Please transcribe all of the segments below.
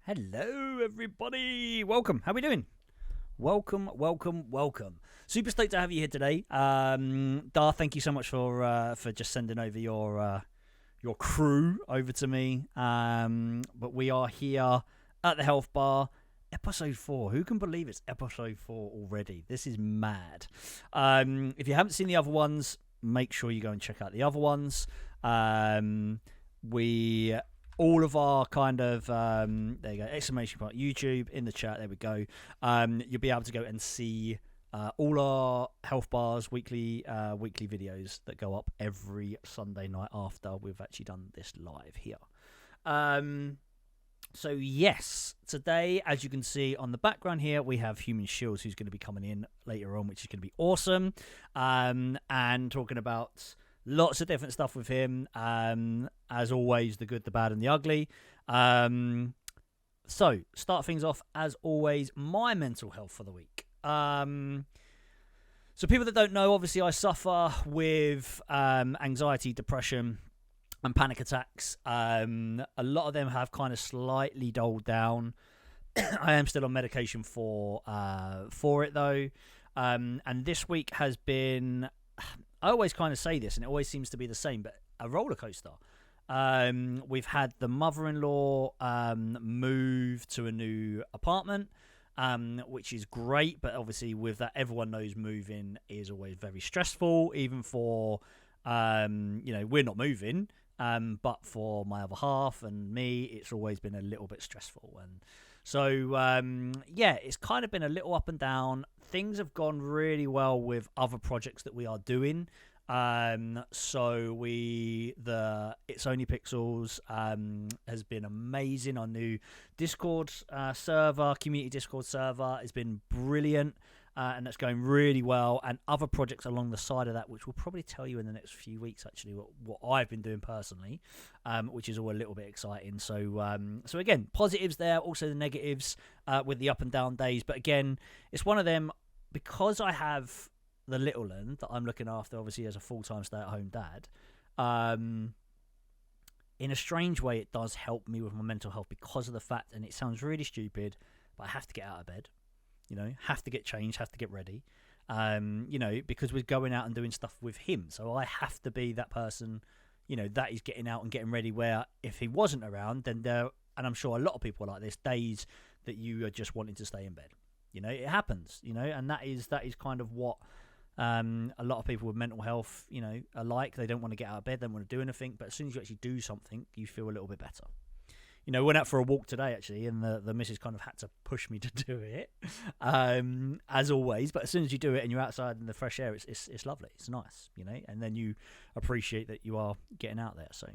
Hello, everybody. Welcome. How we doing? Welcome. Super stoked to have you here today. Dar, thank you so much for just sending over your crew over to me. But we are here at the Health Bar, episode 4. Who can believe it's episode 4 already? This is mad. If you haven't seen the other ones, make sure you go and check out the other ones. We all of our kind of there you go, exclamation point YouTube in the chat, there we go. You'll be able to go and see all our Health Bars weekly videos that go up every Sunday night after we've actually done this live here. So yes, today, as you can see on the background here, we have HumanShieldz, who's going to be coming in later on, which is going to be awesome, and talking about lots of different stuff with him. As always, the good, the bad, and the ugly. So, start things off, as always, my mental health for the week. So, people that don't know, obviously, I suffer with anxiety, depression, and panic attacks. A lot of them have kind of slightly dulled down. I am still on medication for it, though. And this week has been, I always kind of say this, and it always seems to be the same, but a roller coaster. We've had the mother-in-law move to a new apartment, which is great, but obviously with that, everyone knows moving is always very stressful, even for, we're not moving, but for my other half and me, it's always been a little bit stressful. And so, it's kind of been a little up and down. Things have gone really well with other projects that we are doing. So It's Only Pixels has been amazing. Our new Discord server, community Discord server, has been brilliant. And that's going really well, and other projects along the side of that, which we'll probably tell you in the next few weeks, actually, what I've been doing personally, which is all a little bit exciting. So again, positives there, also the negatives with the up and down days. But again, it's one of them, because I have the little one that I'm looking after, obviously, as a full-time stay-at-home dad. In a strange way, it does help me with my mental health because of the fact, and it sounds really stupid, but I have to get out of bed. Have to get changed, have to get ready, because we're going out and doing stuff with him. So I have to be that person, that is getting out and getting ready, where if he wasn't around, then and I'm sure a lot of people are like this, days that you are just wanting to stay in bed. It happens, and that is kind of what a lot of people with mental health, are like. They don't want to get out of bed, they don't want to do anything, but as soon as you actually do something, you feel a little bit better. Went out for a walk today, actually, and the missus kind of had to push me to do it, as always. But as soon as you do it and you're outside in the fresh air, it's lovely. It's nice, and then you appreciate that you are getting out there. So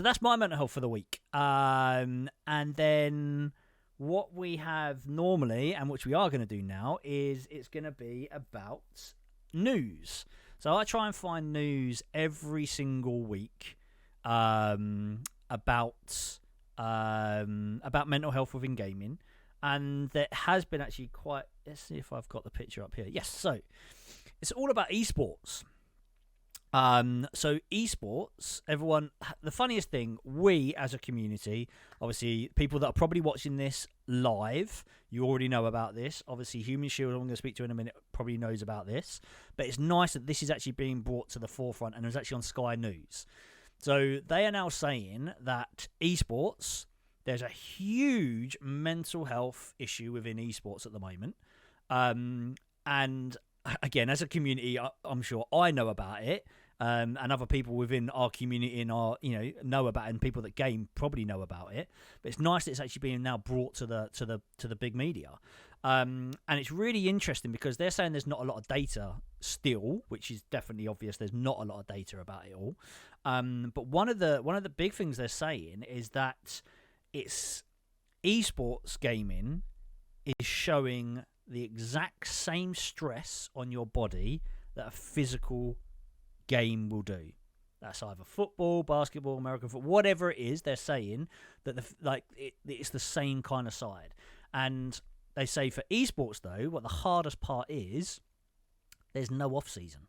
that's my mental health for the week. And then what we have normally, and which we are going to do now, is it's going to be about news. So I try and find news every single week. About mental health within gaming, and there has been actually quite. Let's see if I've got the picture up here. Yes, so it's all about esports. So esports, everyone. The funniest thing, we as a community, obviously, people that are probably watching this live, you already know about this. Obviously, HumanShieldz, I'm going to speak to in a minute, probably knows about this. But it's nice that this is actually being brought to the forefront, and it was actually on Sky News. So they are now saying that esports, there's a huge mental health issue within esports at the moment. And again, as a community, I'm sure I know about it. And other people within our community and know about it, and people that game probably know about it. But it's nice that it's actually being now brought to the big media. And it's really interesting because they're saying there's not a lot of data still, which is definitely obvious. There's not a lot of data about it all. But one of the big things they're saying is that it's esports gaming is showing the exact same stress on your body that a physical game will do. That's either football, basketball, American football, whatever it is. They're saying that it's the same kind of side. And they say for esports, though, what the hardest part is, there's no off season.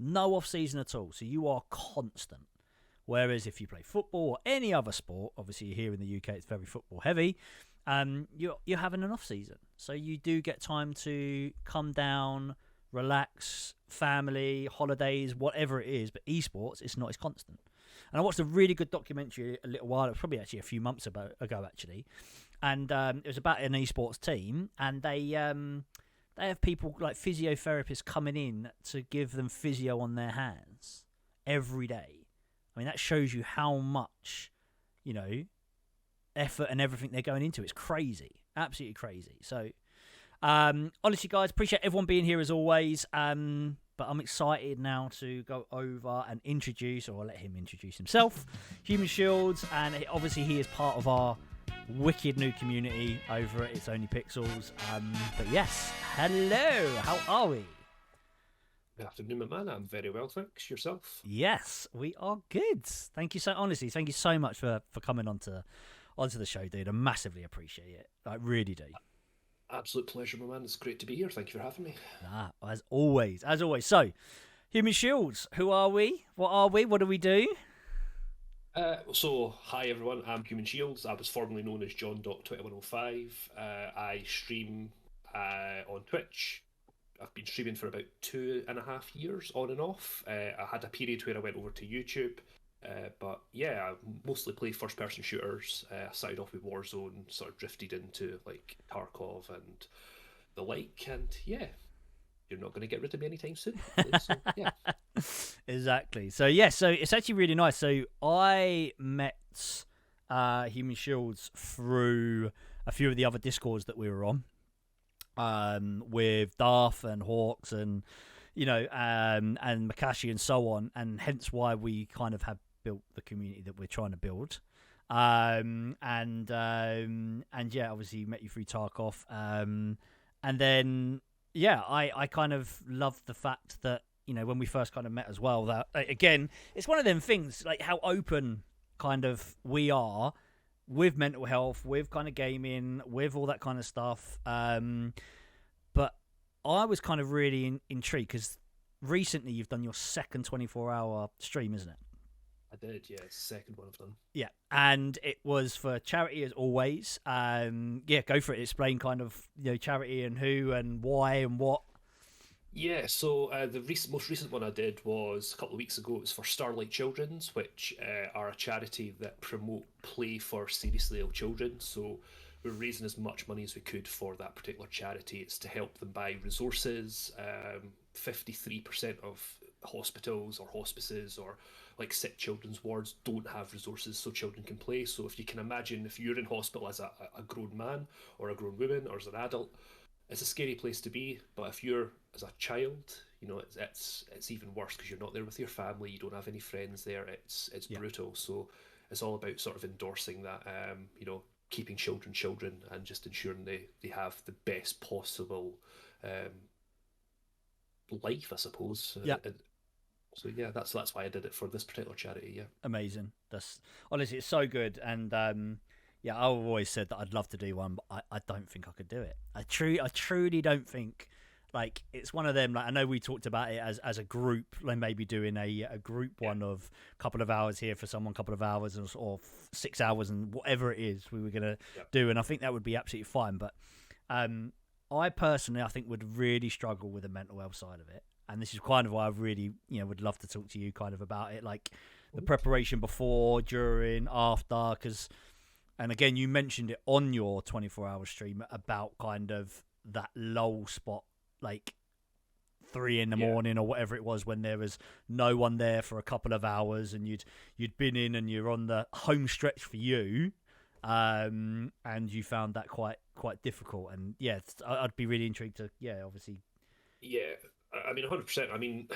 No off season at all. So you are constant. Whereas if you play football or any other sport, obviously here in the UK it's very football heavy, you're having an off season, so you do get time to come down, relax, family, holidays, whatever it is. But esports, it's not as constant. And I watched a really good documentary a little while, probably actually a few months ago actually, and it was about an esports team, and they have people like physiotherapists coming in to give them physio on their hands every day. I mean, that shows you how much, effort and everything they're going into. It's crazy, absolutely crazy. So, honestly, guys, appreciate everyone being here as always. But I'm excited now to go over and introduce, or let him introduce himself, HumanShieldz, and obviously he is part of our wicked new community over at It's Only Pixels. But yes, hello, how are we? Good afternoon, my man. I'm very well, thanks. Yourself? Yes, we are good. Thank you thank you so much for coming onto the show, dude. I massively appreciate it. I really do. Absolute pleasure, my man. It's great to be here. Thank you for having me. As always. So, HumanShieldz, who are we? What are we? What do we do? Hi everyone. I'm HumanShieldz. I was formerly known as John.2105. I stream on Twitch. I've been streaming for about 2.5 years, on and off. I had a period where I went over to YouTube. But yeah, I mostly play first-person shooters. I started off with Warzone, sort of drifted into like Tarkov and the like, and yeah, you're not going to get rid of me anytime soon. So, yeah. Exactly. So yeah, so it's actually really nice. So I met HumanShieldz through a few of the other Discords that we were on, with Darth and Hawks and and Makashi and so on, and hence why we kind of have built the community that we're trying to build. And yeah, obviously met you through Tarkov. And then yeah, I kind of loved the fact that, when we first kind of met as well, that again, it's one of them things, like how open kind of we are with mental health, with kind of gaming, with all that kind of stuff. But I was kind of really intrigued because recently you've done your second 24-hour stream, isn't it? I did, yeah. It's the second one I've done. Yeah, and it was for charity as always. Yeah, go for it. Explain kind of charity and who and why and what. Yeah, so the most recent one I did was a couple of weeks ago. It was for Starlight Children's, which are a charity that promote play for seriously ill children. So we're raising as much money as we could for that particular charity. It's to help them buy resources. 53% of hospitals or hospices or like sick children's wards don't have resources so children can play. So if you can imagine, if you're in hospital as a grown man or a grown woman or as an adult, it's a scary place to be. But if you're as a child, it's even worse because you're not there with your family. You don't have any friends there. It's brutal. So it's all about sort of endorsing that, keeping children and just ensuring they have the best possible life, I suppose. Yeah. So yeah, that's why I did it for this particular charity. Yeah. Amazing. That's honestly, it's so good. And yeah, I've always said that I'd love to do one, but I don't think I could do it. I truly don't think. Like, it's one of them. Like, I know we talked about it as a group, like maybe doing a group one of a couple of hours here for someone, couple of hours, or 6 hours, and whatever it is we were gonna do. And I think that would be absolutely fine. But I personally, I think, would really struggle with the mental health side of it. And this is kind of why I really, would love to talk to you kind of about it, like the preparation before, during, after, and again, you mentioned it on your 24-hour stream about kind of that lull spot, like 3 a.m. or whatever it was, when there was no one there for a couple of hours, and you'd been in and you're on the home stretch for you, and you found that quite difficult. And yeah, I'd be really intrigued to obviously. Yeah, I mean 100%. I mean,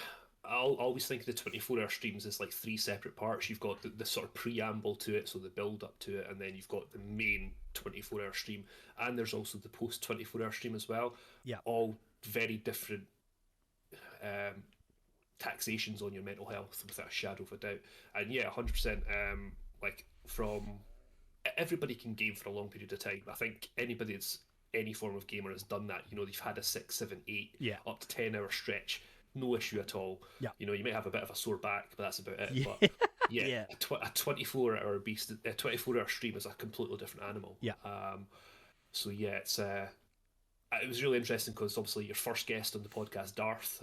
I'll always think of the 24-hour streams as like 3 separate parts. You've got the sort of preamble to it, so the build up to it, and then you've got the main 24-hour stream, and there's also the post 24-hour stream as well. Yeah, all very different taxations on your mental health, without a shadow of a doubt. And yeah, 100%. Like, from everybody can game for a long period of time. I think anybody that's any form of gamer has done that. They've had a 6, 7, 8, up to 10-hour stretch. No issue at all. Yeah. You may have a bit of a sore back, but that's about it. Yeah. But yeah, Yeah. a 24-hour beast, a 24-hour stream is a completely different animal. Yeah. So yeah, it was really interesting because obviously your first guest on the podcast, Darth,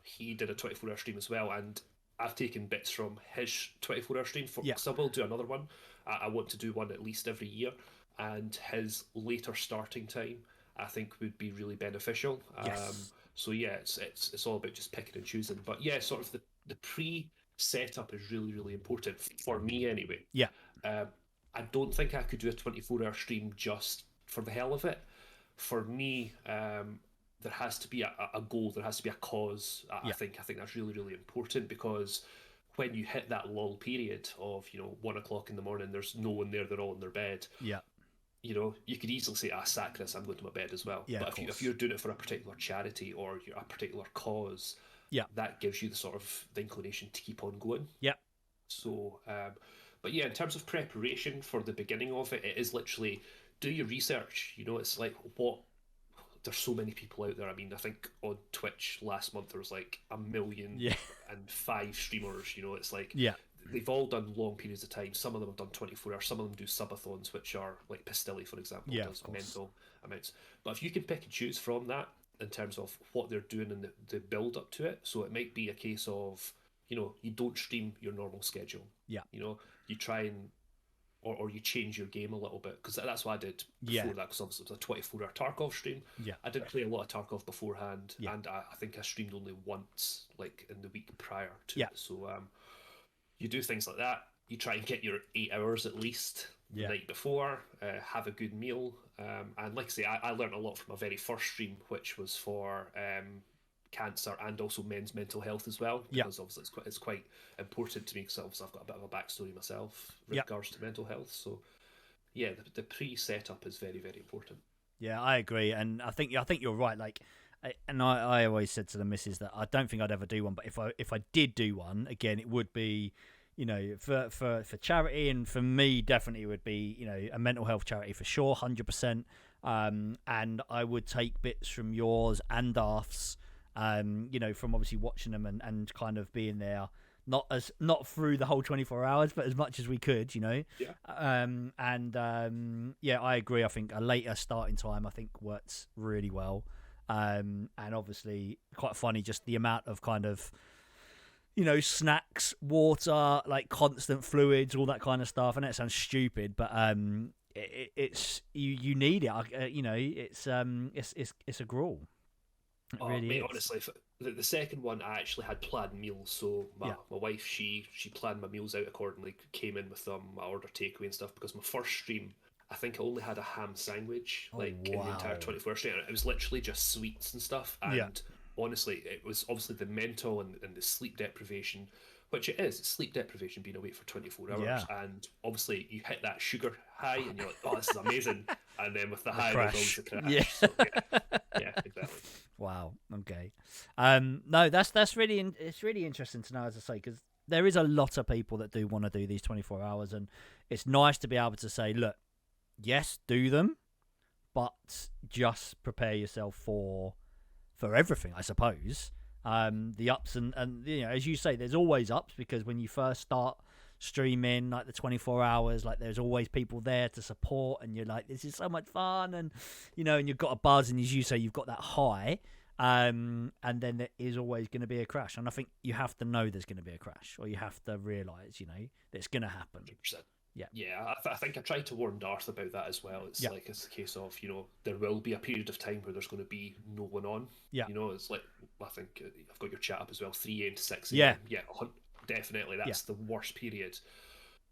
he did a 24-hour stream as well, and I've taken bits from his 24-hour stream Yeah. because I will do another one. I want to do one at least every year, and his later starting time I think would be really beneficial. Yes. So yeah, it's all about just picking and choosing. But yeah, sort of the pre setup is really really important for me anyway. Yeah. I don't think I could do a 24-hour stream just for the hell of it. For me, there has to be a goal, there has to be a cause. I think that's really really important because when you hit that lull period of 1 o'clock in the morning, there's no one there, they're all in their bed. Yeah. You could easily say, sack this, I'm going to my bed as well. Yeah, but if you're doing it for a particular charity or a particular cause, yeah, that gives you the inclination to keep on going. Yeah. So, but yeah, in terms of preparation for the beginning of it, it is literally do your research. It's like there's so many people out there. I mean, I think on Twitch last month there was like 1,000,005 streamers. It's like they've all done long periods of time. Some of them have done 24 hours. Some of them do subathons, which are like Pistilli, for example, does mental amounts. But if you can pick and choose from that in terms of what they're doing and the build up to it, so it might be a case of you don't stream your normal schedule. Yeah. You try and or you change your game a little bit, because that's what I did before that, because obviously it was a 24-hour Tarkov stream. Yeah. I did play a lot of Tarkov beforehand, and I think I streamed only once, like in the week prior to it. So you do things like that. You try and get your 8 hours at least the night before, have a good meal, and like I say, I learned a lot from my very first stream, which was for cancer and also men's mental health as well, because obviously it's quite important to me, because obviously I've got a bit of a backstory myself with regards to mental health. So yeah, the pre-setup is very very important. Yeah, I agree, and I think you're right. Like, and I always said to the missus that I don't think I'd ever do one, but if I did do one again, it would be for charity, and for me definitely it would be a mental health charity for sure, 100%. And I would take bits from yours and Darth's. From obviously watching them and kind of being there, not through the whole 24 hours, but as much as we could, I agree. I think a later starting time works really well, and obviously quite funny, just the amount of kind of snacks, water, like constant fluids, all that kind of stuff. And it sounds stupid, but it's you need it. It's a gruel. Really honestly, the second one I actually had planned meals, so my wife she planned my meals out accordingly, came in with them. I ordered takeaway and stuff, because my first stream I think I only had a ham sandwich in the entire 24-hour stream. It was literally just sweets and stuff, and honestly it was obviously the mental and the sleep deprivation, which it's sleep deprivation being awake for 24 hours, and obviously you hit that sugar high and you're like, oh, this is amazing, and then with the high there's always a crash. So, exactly. Wow. Okay. No, that's really it's really interesting to know, as I say, because there is a lot of people that do want to do these 24 hours, and it's nice to be able to say, look, yes, do them, but just prepare yourself for everything, I suppose. The ups and as you say, there's always ups, because when you first start streaming, like the 24 hours, like there's always people there to support, and you're like, this is so much fun, and and you've got a buzz, and as you say, you've got that high, and then there is always going to be a crash, and I think you have to know there's going to be a crash, or you have to realize that it's going to happen. 100%. Yeah, I think I tried to warn Darth about that as well. It's like, it's a case of there will be a period of time where there's going to be no one on. It's like, I think I've got your chat up as well, 3 a.m. to 6 a.m. Definitely that's the worst period.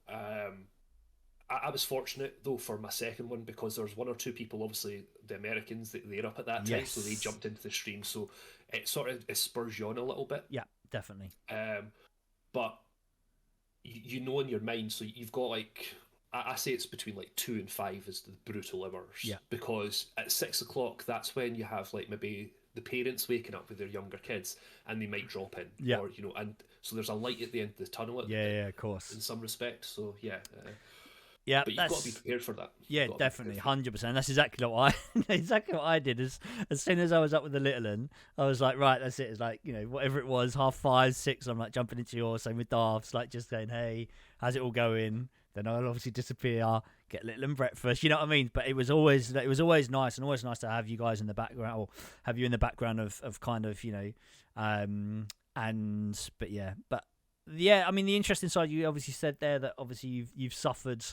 I was fortunate though for my second one, because there was 1 or 2 people, obviously the Americans, they're up at that time, so they jumped into the stream, so it sort of spurs you on a little bit. Definitely. But in your mind, so you've got like, I say it's between like 2 and 5 is the brutal hours, because at 6 o'clock that's when you have like maybe the parents waking up with their younger kids, and they might drop in, or and so there's a light at the end of the tunnel. Of course, in some respects. So Yeah, but you've got to be prepared for that. Yeah, definitely, 100%. That's exactly what I did. As soon as I was up with the little one, I was like, right, that's it. It's like, whatever it was, 5:30, 6. I'm like jumping into yours. Same with Darth's, like just saying, hey, how's it all going? Then I'll obviously disappear, get little and breakfast. You know what I mean? But it was always nice, and always nice to have you guys in the background, or have you in the background of kind of but yeah. I mean, the interesting side, you obviously said there that obviously you've suffered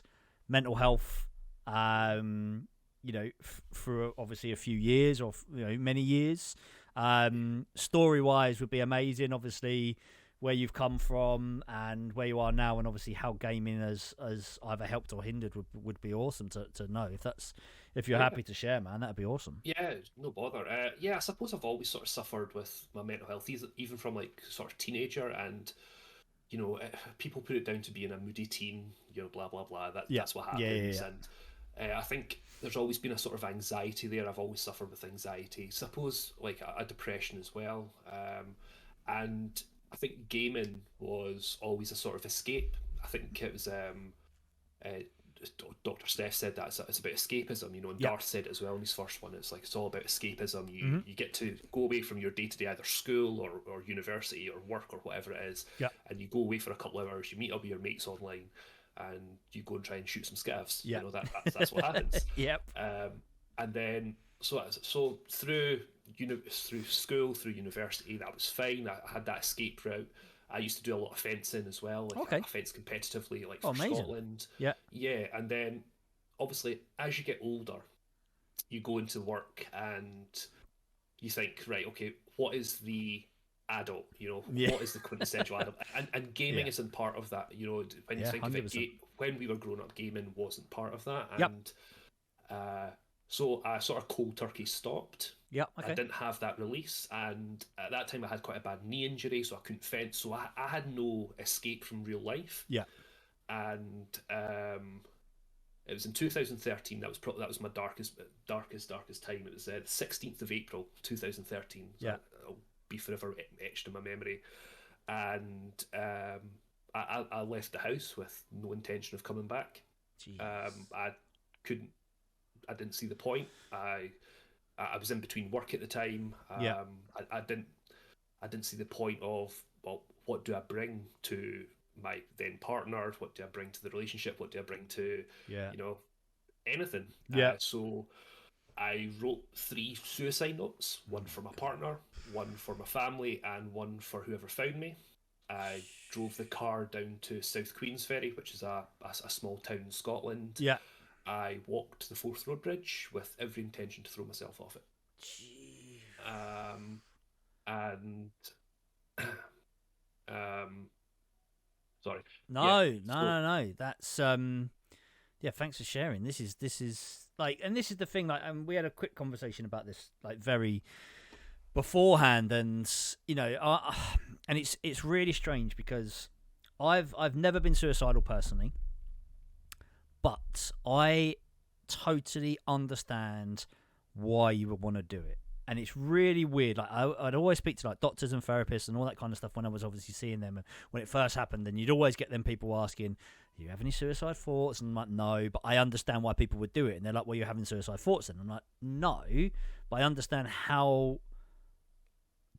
mental health, for obviously a few years, or many years. Story wise would be amazing, obviously where you've come from and where you are now, and obviously how gaming has either helped or hindered would be awesome to know. If you're happy to share, man, that'd be awesome. Yeah, no bother. I suppose I've always sort of suffered with my mental health, even from like sort of teenager, and people put it down to being a moody teen, blah blah blah. That's what happens, and I think there's always been a sort of anxiety there. I've always suffered with anxiety. Suppose like a depression as well, and I think gaming was always a sort of escape. I think it was Dr. Steph said that it's about escapism, and Darth said it as well in his first one. It's like it's all about escapism. You get to go away from your day to day, either school or university or work or whatever it is, and you go away for a couple of hours. You meet up with your mates online, and you go and try and shoot some scavs. That's what happens. And then so through school, through university, that was fine. I had that escape route. I used to do a lot of fencing as well. I fence competitively, like for Scotland. Yeah. And then, obviously, as you get older, you go into work and you think, right, okay, what is the adult? What is the quintessential adult? And gaming isn't part of that. When you think 100%. Of it, when we were growing up, gaming wasn't part of that. And so I sort of cold turkey stopped. I didn't have that release, and at that time I had quite a bad knee injury, so I couldn't fence. So I had no escape from real life. And it was in 2013. That was my darkest time. It was the 16th of April, 2013. So it'll be forever etched in my memory. And I left the house with no intention of coming back. I didn't see the point. I was in between work at the time. I didn't see the point of, well, what do I bring to my then partner? What do I bring to the relationship? What do I bring to anything? So I wrote 3 suicide notes: one for my partner, one for my family, and one for whoever found me. I drove the car down to South Queensferry, which is a small town in Scotland. I walked the Forth Road Bridge with every intention to throw myself off it. Sorry. No. That's thanks for sharing. This is like, and this is the thing, like, and we had a quick conversation about this, like, very beforehand, and and it's really strange because I've never been suicidal personally, but I totally understand why you would want to do it. And it's really weird. Like I'd always speak to like doctors and therapists and all that kind of stuff when I was obviously seeing them. And when it first happened, then you'd always get them people asking, "Do you have any suicide thoughts?" And I'm like, "No," but I understand why people would do it. And they're like, "Well, you're having suicide thoughts." And I'm like, "No," but I understand how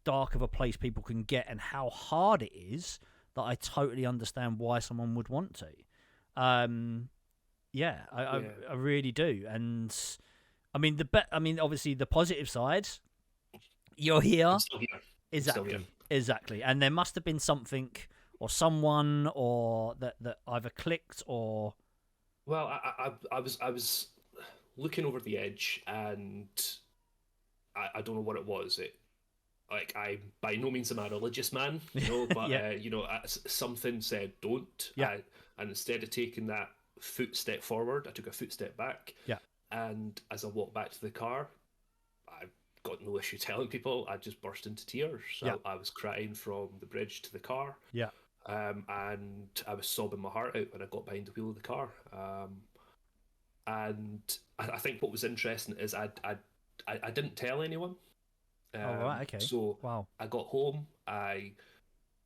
dark of a place people can get and how hard it is. That I totally understand why someone would want to. I really do. And I mean, obviously the positive side, you're here. I'm still here. Exactly. And there must have been something or someone or that either clicked or. Well, I was looking over the edge, and I don't know what it was. I by no means am a religious man, but something said don't. And instead of taking that footstep forward, I took a footstep back. And as I walked back to the car, I got no issue telling people, I just burst into tears. So I was crying from the bridge to the car. And I was sobbing my heart out when I got behind the wheel of the car. And I think what was interesting is I didn't tell anyone. Right, okay. So wow. I got home, I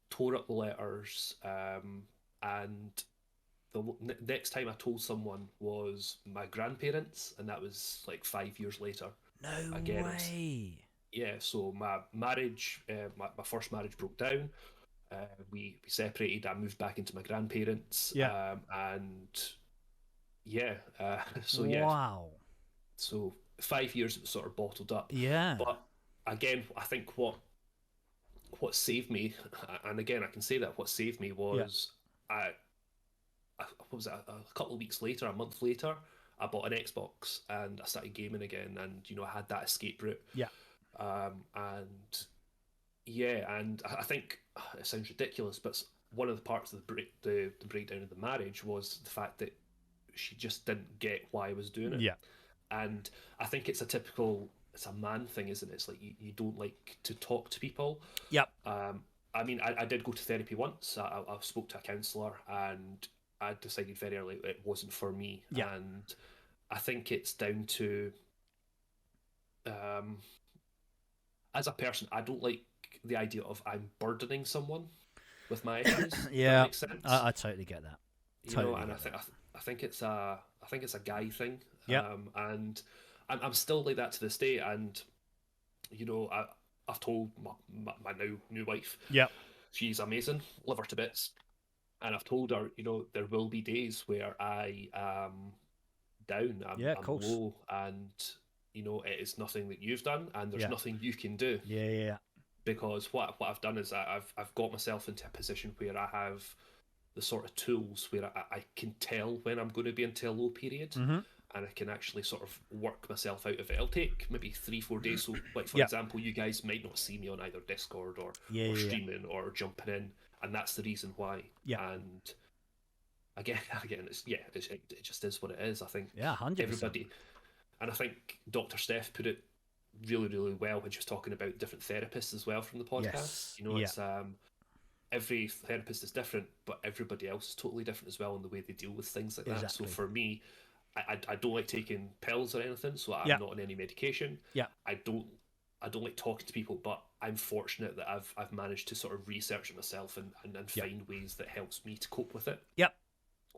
tore up the letters, and next time I told someone was my grandparents, and that was like 5 years later. No Again, it was, way. yeah. So my marriage, my first marriage broke down. We separated. I moved back into my grandparents, Yeah. and yeah. So yeah, Wow. so 5 years it was sort of bottled up. Yeah. But again, I think what saved me, and again I can say that what saved me Yeah. was I what was it, a couple of weeks later, a month later, I bought an Xbox and I started gaming again, and I had that escape route. Yeah. And yeah, and I think it sounds ridiculous, but one of the parts of the breakdown of the marriage was the fact that she just didn't get why I was doing it. Yeah. And I think it's a man thing, isn't it? It's like you don't like to talk to people. Yep. I mean, I did go to therapy once. I spoke to a counsellor, and I decided very early it wasn't for me. Yeah. And I think it's down to, um, as a person, I don't like the idea of I'm burdening someone with my issues. Yeah. That makes sense. I totally get that. Totally And get that. I think it's a guy thing. Yep. And I'm still like that to this day. And I've told my now new wife, Yep. she's amazing, love her to bits. And I've told her, there will be days where I am down, Yeah, of I'm course. low, and it is nothing that you've done, and there's Yeah. nothing you can do. Yeah. Yeah. Because what I've done is I've got myself into a position where I have the sort of tools where I can tell when I'm going to be into a low period, Mm-hmm. and I can actually sort of work myself out of it. It'll take maybe 3-4 days. So, like for Yeah. example, you guys might not see me on either Discord or Yeah. streaming or jumping in, and that's the reason why. Yeah. And again, it just is what it is. I think Yeah. 100%. everybody, and I think Dr. Steph put it really, really well when she was talking about different therapists as well from the podcast. Yes. Yeah. It's every therapist is different, but everybody else is totally different as well in the way they deal with things like that. Exactly. So for me, I don't like taking pills or anything, so I'm Yeah. not on any medication. Yeah. I don't like talking to people, but I'm fortunate that I've managed to sort of research it myself and Yeah. find ways that helps me to cope with it. Yep.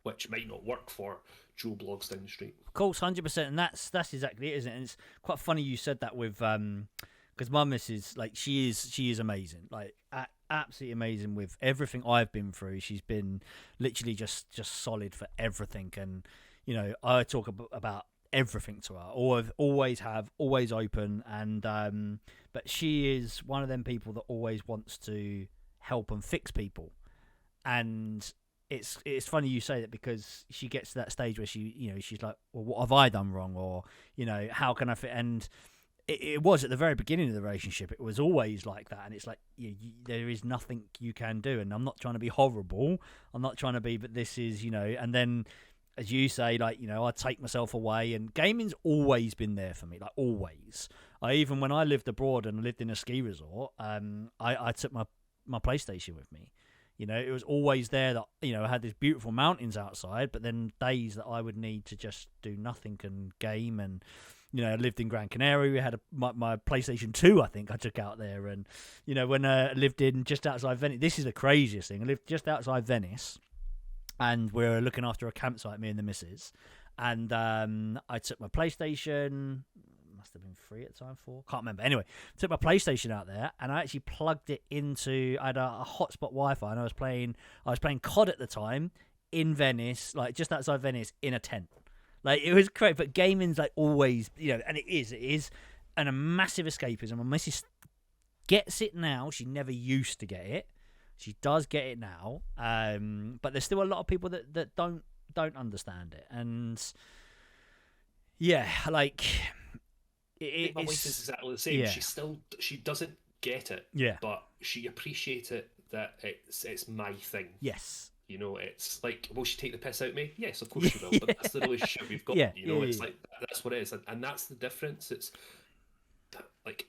Which might not work for Joe Blogs down the street. Of course, 100%, and that's exactly it, isn't it? And it's quite funny you said that with because my missus, like, she is amazing, like absolutely amazing with everything I've been through. She's been literally just solid for everything, and I talk about everything to her. Always open, and but she is one of them people that always wants to help and fix people, and it's funny you say that because she gets to that stage where she's like, well, what have I done wrong, or how can I fit? And it was at the very beginning of the relationship, it was always like that, and it's like there is nothing you can do, and I'm not trying to be horrible, I'm not trying to be, but this is and then as you say, like, I take myself away, and gaming's always been there for me, like always. Even when I lived abroad and lived in a ski resort, I took my PlayStation with me. It was always there that, I had these beautiful mountains outside, but then days that I would need to just do nothing and game. And, I lived in Gran Canaria. We had my PlayStation 2, I think I took out there. And, when I lived in just outside Venice, this is the craziest thing. I lived just outside Venice, and we were looking after a campsite, me and the missus. And I took my PlayStation, must have been 3 at the time, 4, can't remember. Anyway, took my PlayStation out there, and I actually plugged it into, I had a hotspot Wi-Fi, and I was playing COD at the time in Venice, like just outside Venice, in a tent. Like, it was great. But gaming's like always, and it is a massive escapism. My missus gets it now. She never used to get it. She does get it now, but there's still a lot of people that don't understand it, and yeah, like. My wife is exactly the same. Yeah. She doesn't get it. Yeah. But she appreciates it that it's my thing. Yes. It's like, will she take the piss out of me? Yes, of course she will. But that's the relationship we've got. Yeah. It's like, that's what it is, and that's the difference. It's like,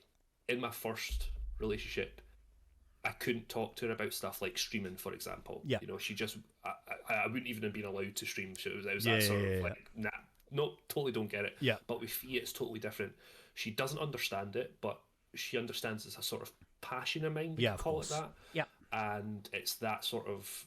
in my first relationship, I couldn't talk to her about stuff like streaming, for example. Yeah. She just, I wouldn't even have been allowed to stream. It was Yeah, that sort of yeah. like, nah, no, totally don't get it. Yeah. But with Fee, it's totally different. She doesn't understand it, but she understands it's a sort of passion of mine, we Yeah, could of call course. it that. Yeah. And it's that sort of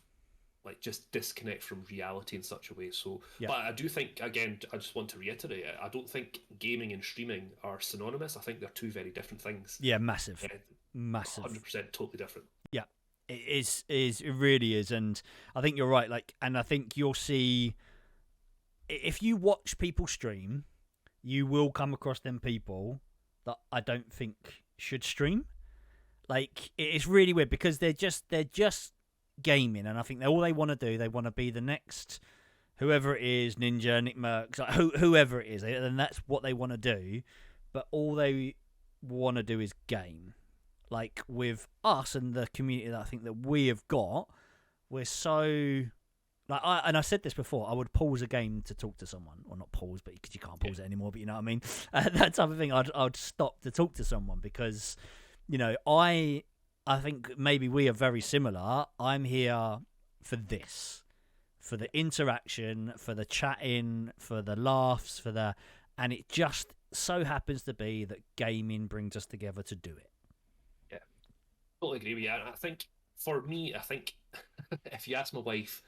like just disconnect from reality in such a way. So, Yeah. but I do think, again, I just want to reiterate it. I don't think gaming and streaming are synonymous. I think they're two very different things. Yeah, massive. Yeah, Massive. 100% totally different. Yeah. It really is, and I think you're right. Like, and I think you'll see if you watch people stream, you will come across them people that I don't think should stream. Like, it's really weird because they're just gaming, and I think all they want to do, they want to be the next whoever it is, Ninja, Nick Merckx, like, whoever it is, and that's what they want to do. But all they want to do is game. Like with us and the community that I think that we have got, we're so like I said this before. I would pause a game to talk to someone, or not pause, but because you can't pause it anymore. But you know what I mean. That type of thing. I'd stop to talk to someone because, you know, I think maybe we are very similar. I'm here for this, for the interaction, for the chatting, for the laughs, and it just so happens to be that gaming brings us together to do it. Yeah, totally agree with you. And I think for me, I think if you ask my wife,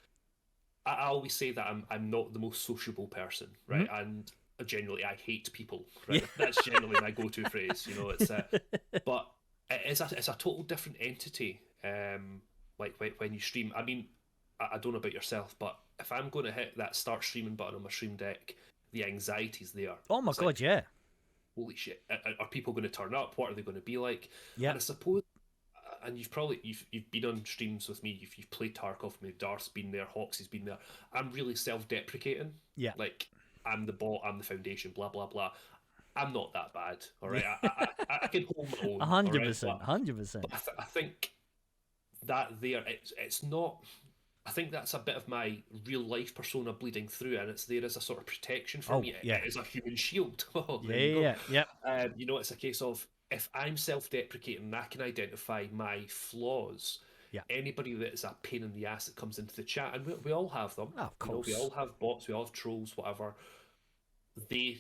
I always say that I'm not the most sociable person, right? Mm-hmm. And generally, I hate people, right? That's generally my go-to phrase. You know, it's but it's a total different entity. Like when you stream. I mean, I don't know about yourself, but if I'm going to hit that start streaming button on my stream deck, the anxiety's there. Oh my It's god, like, yeah. holy shit, are people going to turn up? What are they going to be like? Yeah. And I suppose, and you've been on streams with me, you've played Tarkov with me, Darth's been there, Hawks has been there. I'm really self-deprecating. Yeah. Like, I'm the bot, I'm the foundation, blah blah blah. I'm not that bad, all right. Yeah. I can hold my own. 100%, 100%. But I think that it's not. I think that's a bit of my real life persona bleeding through, and it's there as a sort of protection for me. Yeah. It is a human shield. Oh, there Yeah, you go. yeah. You know, it's a case of if I'm self-deprecating and I can identify my flaws. Yeah. Anybody that is a pain in the ass that comes into the chat, and we all have them. Oh, of course. You know, we all have bots, we all have trolls, whatever. They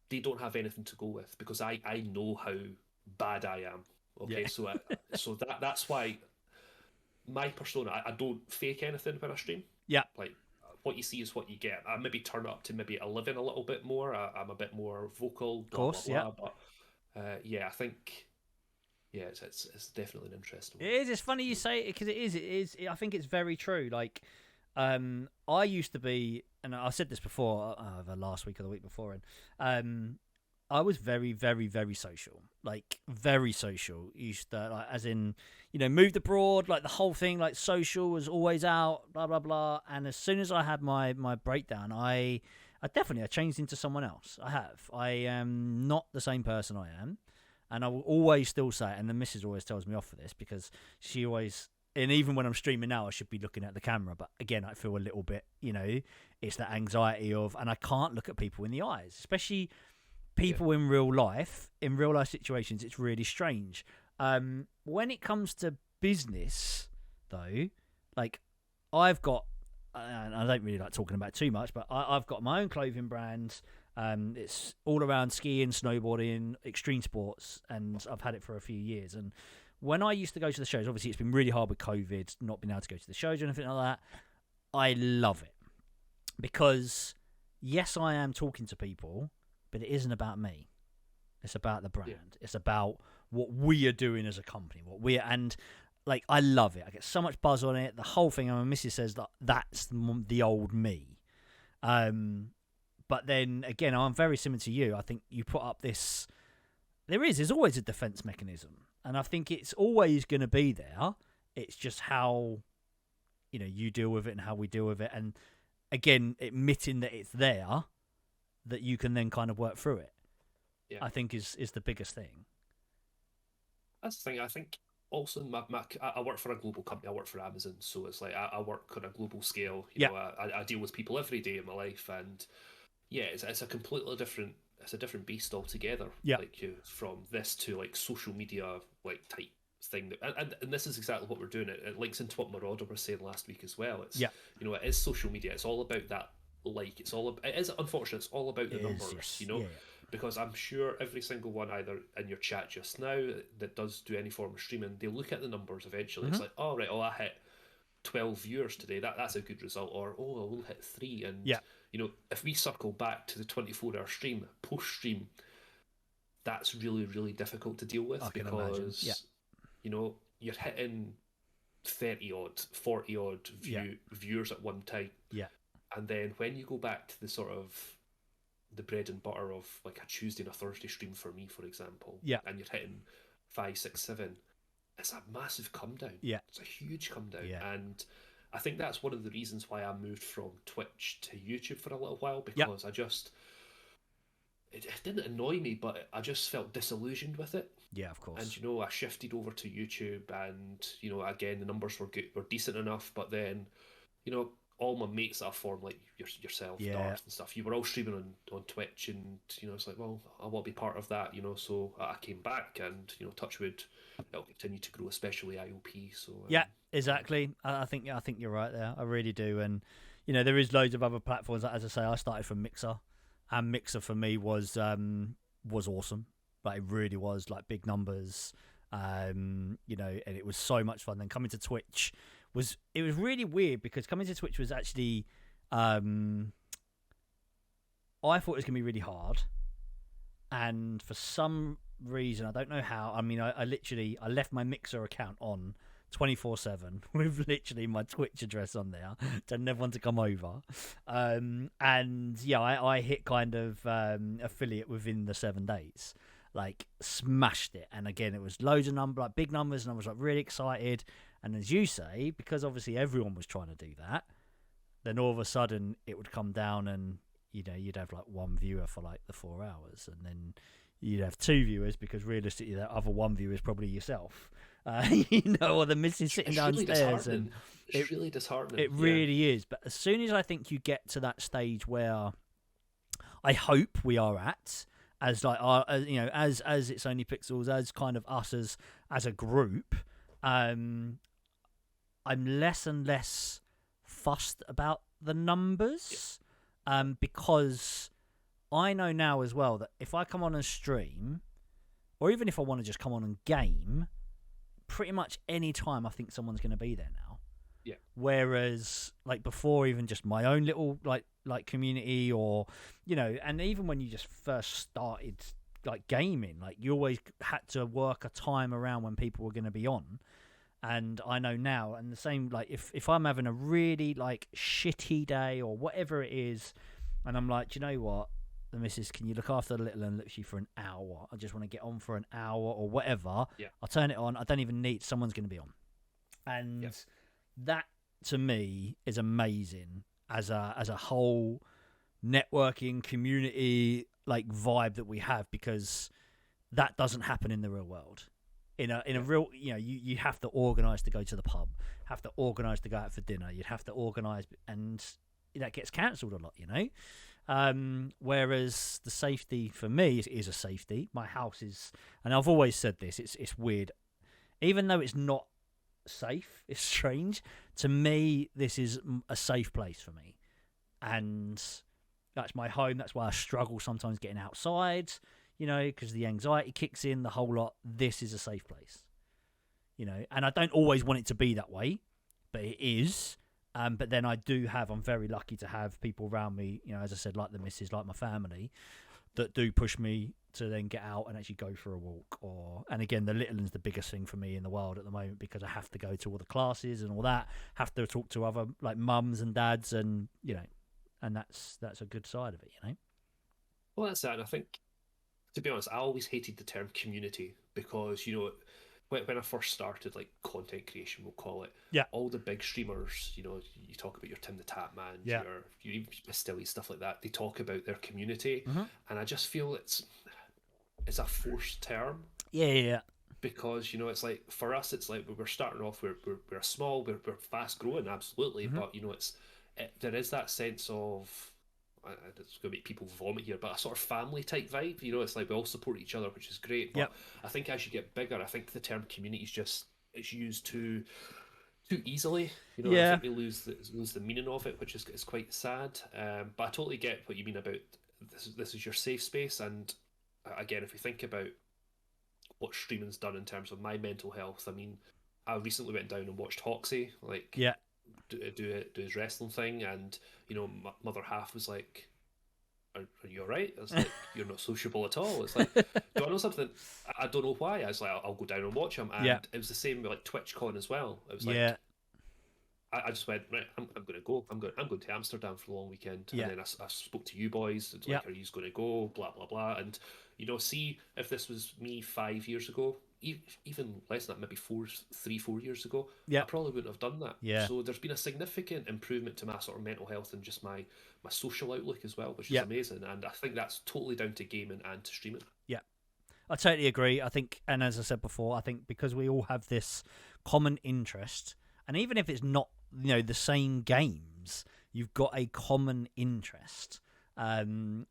don't have anything to go with because I know how bad I am. Okay, Yeah. so that's why my persona, I don't fake anything when I stream. Yeah. Like, what you see is what you get. I maybe turn up to maybe 11 a little bit more. I'm a bit more vocal. Blah, Of course, blah, blah, but yeah, I think it's definitely an interesting one. It is. It's funny you say it because it is. I think it's very true. Like, I used to be, and I said this before, the last week or the week before, and I was very, very, very social. Like, very social. Used to, like, as in, you know, moved abroad, like the whole thing, like social was always out, blah blah blah. And as soon as I had my breakdown, I changed into someone else. I am not the same person I am, and I will always still say it. And the missus always tells me off for this because she always. And even when I'm streaming now, I should be looking at the camera. But again, I feel a little bit, you know, it's that anxiety of, and I can't look at people in the eyes, especially people in real life situations. It's really strange. When it comes to business, though, like I've got, and I don't really like talking about it too much, but I've got my own clothing brand. It's all around skiing, snowboarding, extreme sports, and I've had it for a few years. And when I used to go to the shows, obviously it's been really hard with COVID, not being able to go to the shows or anything like that. I love it because, yes, I am talking to people, but it isn't about me. It's about the brand. Yeah. It's about what we are doing as a company. And like, I love it. I get so much buzz on it. The whole thing. And my missus says that's the old me. But then again, I'm very similar to you. I think you put up this. There's always a defense mechanism. And I think it's always going to be there. It's just how, you know, you deal with it and how we deal with it. And again, admitting that it's there, that you can then kind of work through it. Yeah. I think is the biggest thing. That's the thing. I think also I work for a global company. I work for Amazon, so it's like I work on a global scale. You know, I deal with people every day in my life, and yeah, it's a completely different. It's a different beast altogether. Yeah. Like from this to like social media like type thing. And this is exactly what we're doing. It links into what Marauder was saying last week as well. It's you know, it is social media. It's all about that. Like it is unfortunate. It's all about the numbers. Yes. You know. Yeah. Because I'm sure every single one, either in your chat just now that does do any form of streaming, they look at the numbers eventually. Mm-hmm. It's like, oh, right, I hit 12 viewers today, that's a good result. Or, oh, we'll hit 3. And, Yeah. if we circle back to the 24-hour stream, post stream, that's really, really difficult to deal I with can imagine. Yeah. because, you're hitting 30 odd, 40 odd Yeah. viewers at one time. Yeah. And then when you go back to the sort of the bread and butter of like a Tuesday and a Thursday stream for me, for example, Yeah. and you're hitting 5, 6, 7, it's a massive come down. Yeah. It's a huge come down. Yeah. And I think that's one of the reasons why I moved from Twitch to YouTube for a little while, Yep. because it didn't annoy me, but I just felt disillusioned with it. Yeah, of course. And I shifted over to YouTube, and again, the numbers were good, were decent enough. But then, all my mates that I formed, like yourself, Yeah. Darth and stuff, you were all streaming on Twitch, and it's like, well, I want to be part of that, So I came back, and Touchwood, it'll continue to grow, especially IOP. So Yeah, exactly. I think you're right there. I really do. And there is loads of other platforms. As I say, I started from Mixer, and Mixer for me was awesome. Like, it really was, like, big numbers, and it was so much fun. Then coming to Twitch was really weird, because coming to Twitch was actually, I thought it was gonna be really hard, and for some reason, I don't know how. I mean, I literally left my Mixer account on 24/7 with literally my Twitch address on there, telling everyone to come over. And yeah, I hit kind of affiliate within the 7 days, like smashed it. And again, it was loads of like big numbers, and I was like really excited. And as you say, because obviously everyone was trying to do that, then all of a sudden it would come down, and you'd have like one viewer for like the 4 hours, and then you'd have 2 viewers, because realistically that other one viewer is probably yourself, or the missus sitting downstairs. And it's really disheartening. It really is. But as soon as I think you get to that stage where I hope we are at, as like as It's Only Pixels, as kind of us as a group, I'm less and less fussed about the numbers, because I know now as well that if I come on and stream, or even if I want to just come on and game, pretty much any time I think someone's going to be there now. Yeah. Whereas like before, even just my own little like community, or and even when you just first started like gaming, like you always had to work a time around when people were going to be on. And I know now, and the same, like if I'm having a really like shitty day or whatever it is, and I'm like, do you know what, the missus, can you look after the little one literally for an hour? I just want to get on for an hour or whatever. Yeah. I'll turn it on. I don't even need, someone's going to be on. And that to me is amazing as a whole networking community like vibe that we have, because that doesn't happen in the real world. In a real, you have to organise to go to the pub, have to organise to go out for dinner. You'd have to organise, and that gets cancelled a lot, Whereas the safety for me is a safety. My house is, and I've always said this, it's weird. Even though it's not safe, it's strange. To me, this is a safe place for me. And that's my home. That's why I struggle sometimes getting outside. Because the anxiety kicks in, the whole lot. This is a safe place, and I don't always want it to be that way, but it is. But then I'm very lucky to have people around me, as I said, like the missus, like my family, that do push me to then get out and actually go for a walk. And again, the little one's the biggest thing for me in the world at the moment, because I have to go to all the classes and all that, have to talk to other like mums and dads, and and that's a good side of it, Well, that's that. And I think, to be honest, I always hated the term community, because when I first started, like content creation, we'll call it, all the big streamers, you talk about your Tim the Tap Man, your Stilly, stuff like that. They talk about their community, and I just feel it's a forced term. Yeah. Because it's like, for us, it's like we're starting off, we're small, we're fast growing, absolutely, but there is that sense of, it's going to make people vomit here, but a sort of family type vibe. It's like we all support each other, which is great. But I think as you get bigger, I think the term community is it's used too easily. I think we lose the meaning of it, which is quite sad. But I totally get what you mean about this is your safe space. And again, if we think about what streaming's done in terms of my mental health, I mean, I recently went down and watched Hoxie. do his wrestling thing, and my mother half was like, are you all right? It's like, you're not sociable at all. It's like, do I know something? I don't know why. I was like, I'll go down and watch him. Yeah. And it was the same with like TwitchCon as well. It was Yeah. like, I just went, right, I'm going to go. I'm going to Amsterdam for the long weekend. Yeah. And then I spoke to you boys. It's Yeah. like, are you going to go? Blah, blah, blah. And, see if this was me 5 years ago, even less than that, maybe 4 years ago, Yeah. I probably wouldn't have done that. Yeah. So there's been a significant improvement to my sort of mental health and just my social outlook as well, which is Yeah. amazing. And I think that's totally down to gaming and to streaming. Yeah. I totally agree. I think, and as I said before, I think because we all have this common interest, and even if it's not, the same games, you've got a common interest. And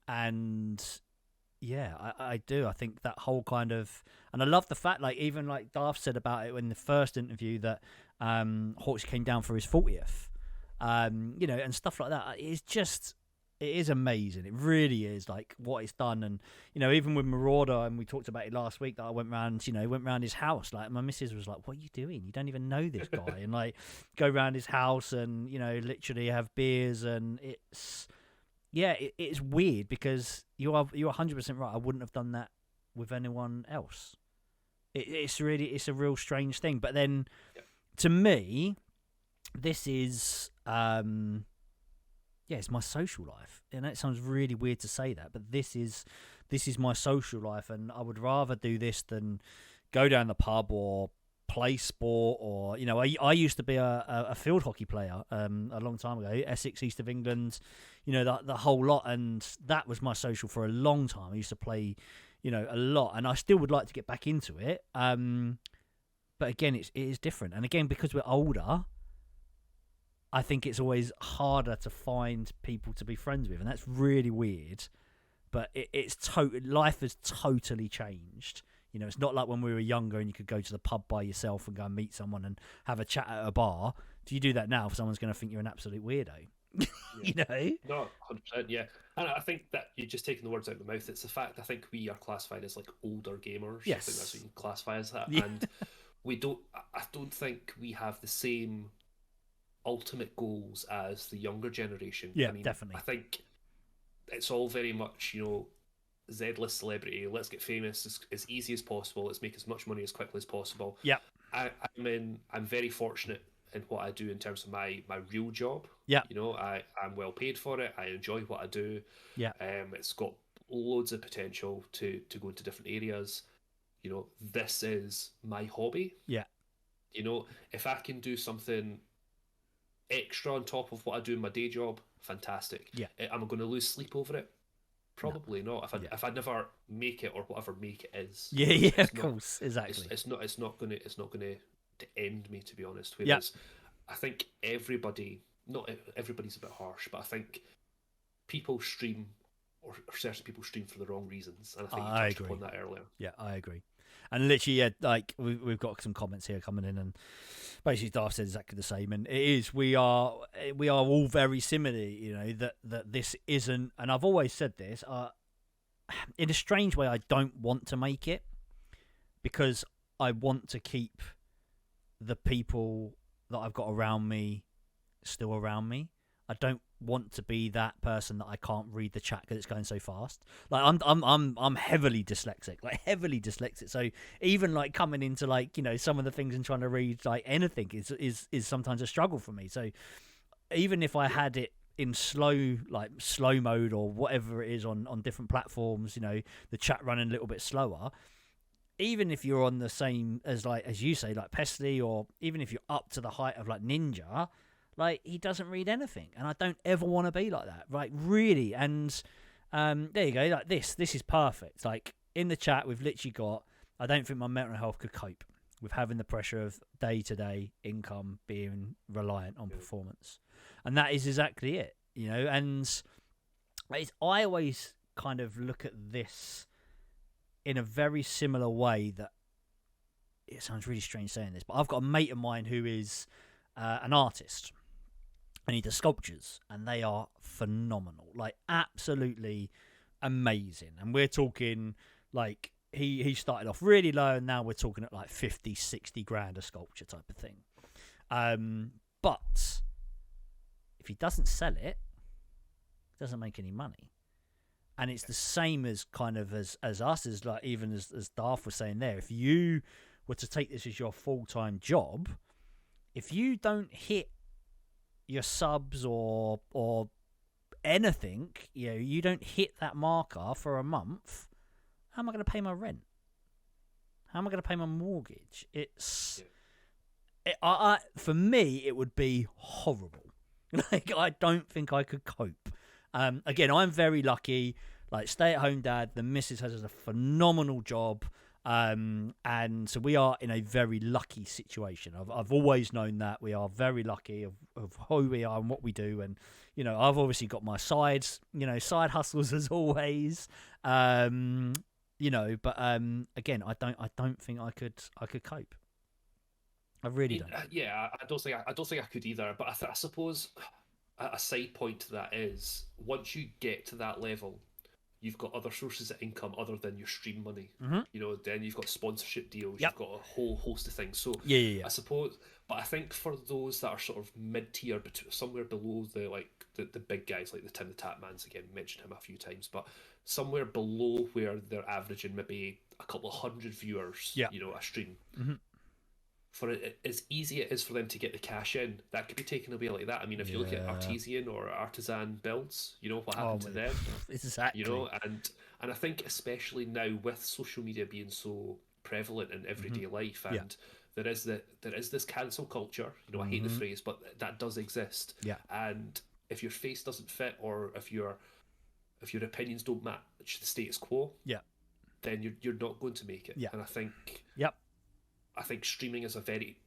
yeah, I do. I think that whole kind of, and I love the fact, like, even like Darth said about it in the first interview, that Hawks came down for his 40th, and stuff like that. It's just, it is amazing. It really is, like, what it's done. And, even with Marauder, and we talked about it last week, that I went round his house. Like, my missus was like, what are you doing? You don't even know this guy. And, like, go round his house and, literally have beers. And it's, yeah, it's weird because you're 100% right. I wouldn't have done that with anyone else. It's a real strange thing. But then, to me, this is, it's my social life. And it sounds really weird to say that, but this is my social life, and I would rather do this than go down the pub or play sport. Or I used to be a field hockey player a long time ago, Essex, east of England, the whole lot, and that was my social for a long time. I used to play a lot, and I still would like to get back into it, but again, it is different. And again, because we're older, I think it's always harder to find people to be friends with, and that's really weird. But life has totally changed. It's not like when we were younger and you could go to the pub by yourself and go and meet someone and have a chat at a bar. Do you do that now? Someone's going to think you're an absolute weirdo. Yeah. No, 100%. Yeah, and I think that you're just taking the words out of my mouth. It's the fact I think we are classified as like older gamers. Yes. I think that's what you can classify as that, Yeah. and we don't. I don't think we have the same ultimate goals as the younger generation. Yeah, I mean, definitely. I think it's all very much, Z-list celebrity. Let's get famous as easy as possible. Let's make as much money as quickly as possible. Yeah. I'm very fortunate in what I do in terms of my real job. Yeah. I'm well paid for it. I enjoy what I do. Yeah. It's got loads of potential to go into different areas. This is my hobby. Yeah. If I can do something extra on top of what I do in my day job, fantastic. Yeah. Am I going to lose sleep over it? Probably not. If I never make it, or whatever make it is. Yeah, of course, exactly. It's not going to end me, to be honest. Whereas I think not everybody's a bit harsh, but I think people stream, or certain people stream for the wrong reasons, and I think you touched upon that earlier. Yeah, I agree. And literally, like we've got some comments here coming in, and basically Darth said exactly the same. And it is, we are all very similar. That this isn't, and I've always said this. In a strange way, I don't want to make it because I want to keep the people that I've got around me still around me. I don't want to be that person that I can't read the chat because it's going so fast. Like I'm heavily dyslexic. So even like coming into like some of the things and trying to read like anything is sometimes a struggle for me. So even if I had it in slow mode or whatever it is on different platforms, the chat running a little bit slower. Even if you're on the same as you say, like Pesley, or even if you're up to the height of like Ninja. Like, he doesn't read anything, and I don't ever want to be like that, right? Really. And there you go. Like this is perfect. Like, in the chat, we've literally got, I don't think my mental health could cope with having the pressure of day-to-day income being reliant on performance. And that is exactly it, And I always kind of look at this in a very similar way that, it sounds really strange saying this, but I've got a mate of mine who is an artist. And he does sculptures, and they are phenomenal, like absolutely amazing. And we're talking like he started off really low, and now we're talking at like 50, 60 grand a sculpture type of thing. But he doesn't sell it, he doesn't make any money. And it's the same as kind of as us, as like even as Darth was saying there. If you were to take this as your full-time job, if you don't hit your subs or anything, you don't hit that marker for a month, how am I going to pay my rent? How am I going to pay my mortgage? For me, it would be horrible. Like, I don't think I could cope. Again, I'm very lucky. Like, stay-at-home dad. The missus has a phenomenal job, and so we are in a very lucky situation. I've always known that we are very lucky of who we are and what we do. And I've obviously got my side hustles as always. But again, I don't think I could cope. I really don't. Yeah, I don't think I could either. But I suppose a side point to that is, once you get to that level, you've got other sources of income other than your stream money. Mm-hmm. Then you've got sponsorship deals. Yep. You've got a whole host of things. So yeah. I suppose, but I think for those that are sort of mid-tier, somewhere below the big guys like the Tim the Tatmans, again, mentioned him a few times, but somewhere below where they're averaging maybe a couple of hundred viewers, a stream. Mm-hmm. For it, as easy it is for them to get the cash in, that could be taken away like that. I mean, if you look at artisan or artisan builds, what happened to them? Exactly. And I think especially now with social media being so prevalent in everyday life, and there is this cancel culture. I hate the phrase, but that does exist. Yeah. And if your face doesn't fit, or if your opinions don't match the status quo, then you're not going to make it. Yeah. And I think. Yep. I think streaming is a very,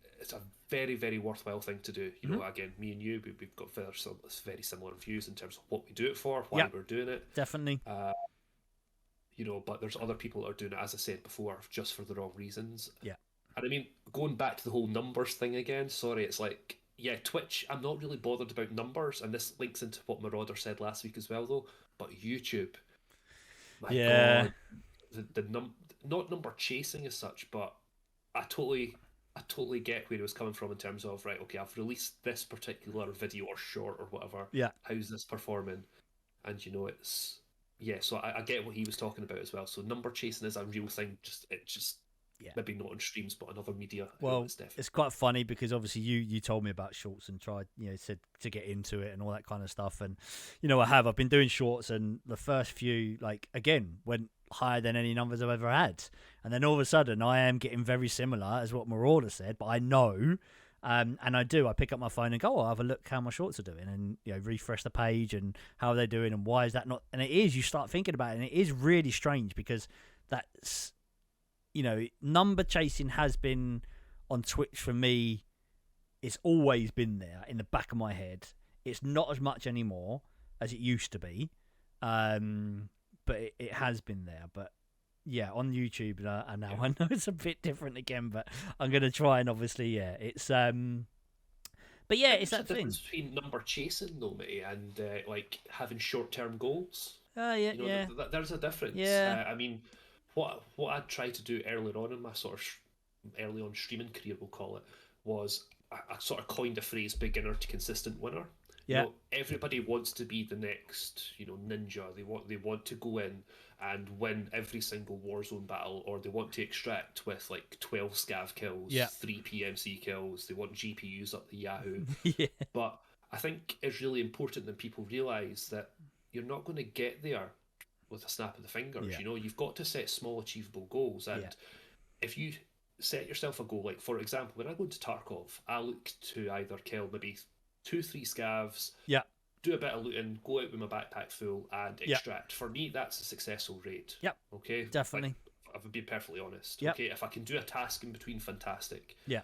very worthwhile thing to do. Again, me and you, we've got very similar views in terms of what we do it for, why we're doing it. Definitely. But there's other people that are doing it, as I said before, just for the wrong reasons. Yeah. And I mean, going back to the whole numbers thing again, sorry, it's like, Twitch, I'm not really bothered about numbers, and this links into what Marauder said last week as well, though, but YouTube, my God, not number chasing as such, but I totally get where he was coming from in terms of, right, okay, I've released this particular video or short or whatever. Yeah. How's this performing? And it's so I get what he was talking about as well. So number chasing is a real thing. Maybe not on streams, but on other media. Well, it's quite funny because obviously you told me about shorts and tried, said to get into it and all that kind of stuff. And, I've been doing shorts, and the first few, like, again, went higher than any numbers I've ever had. And then all of a sudden I am getting very similar as what Marauder said, but I know, and I pick up my phone and go, I'll have a look how my shorts are doing, and, refresh the page and how they're doing and why is that not, and you start thinking about it, and it is really strange because that's, number chasing has been on Twitch for me. It's always been there in the back of my head. It's not as much anymore as it used to be, but it has been there. But on YouTube now I know it's a bit different again, but I'm gonna try and obviously it's but it's that thing between number chasing though, mate, and like having short-term goals. There's a difference. I mean, what I'd try to do earlier on in my sort of early on streaming career, we'll call it, was I sort of coined the phrase beginner to consistent winner. Everybody wants to be the next, ninja. They want to go in and win every single Warzone battle, or they want to extract with like 12 scav kills, 3 PMC kills. They want GPUs up the Yahoo. But I think it's really important that people realise that you're not going to get there with a snap of the fingers. You've got to set small achievable goals, and if you set yourself a goal, like for example, when I go into Tarkov, I look to either kill maybe 2-3 scavs, do a bit of looting, go out with my backpack full, and extract. For me, that's a successful raid. Okay, definitely. I've been perfectly honest. Yep. Okay, if I can do a task in between, fantastic. Yeah.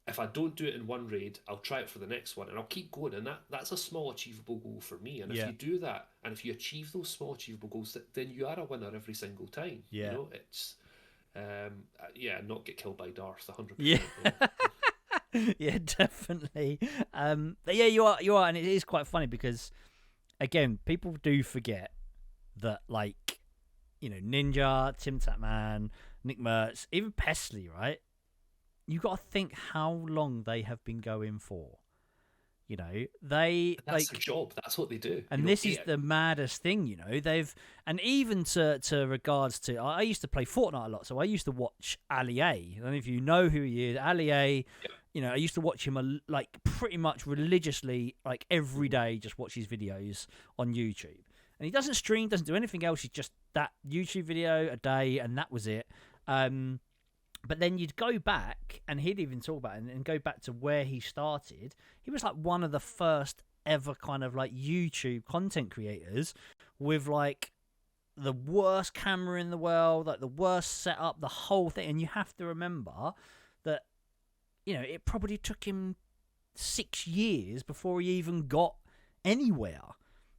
If I don't do it in one raid, I'll try it for the next one, and I'll keep going. And that's a small achievable goal for me. And if you do that, and if you achieve those small achievable goals, then you are a winner every single time. Yeah. It's not get killed by Darth 100%. Yeah. Yeah, definitely. But you are, and it is quite funny because, again, people do forget that, like, Ninja, Tim Tatman, Nick Mertz, even Pesley, right? You got to think how long they have been going for. You know, they That's their job. That's what they do. and this is the maddest thing, you know. And even to regards to, I used to play Fortnite a lot, so I used to watch Ali A. I don't know if you know who he is, Ali A. Yeah. You know, I used to watch him like pretty much religiously, like every day, just watch his videos on YouTube. And he doesn't stream, doesn't do anything else. He's just that YouTube video a day, and that was it. But then you'd go back, and he'd even talk about it, and go back to where he started. He was like one of the first ever kind of like YouTube content creators with like the worst camera in the world, like the worst setup, the whole thing. And you have to remember that, you know, it probably took him 6 years before he even got anywhere,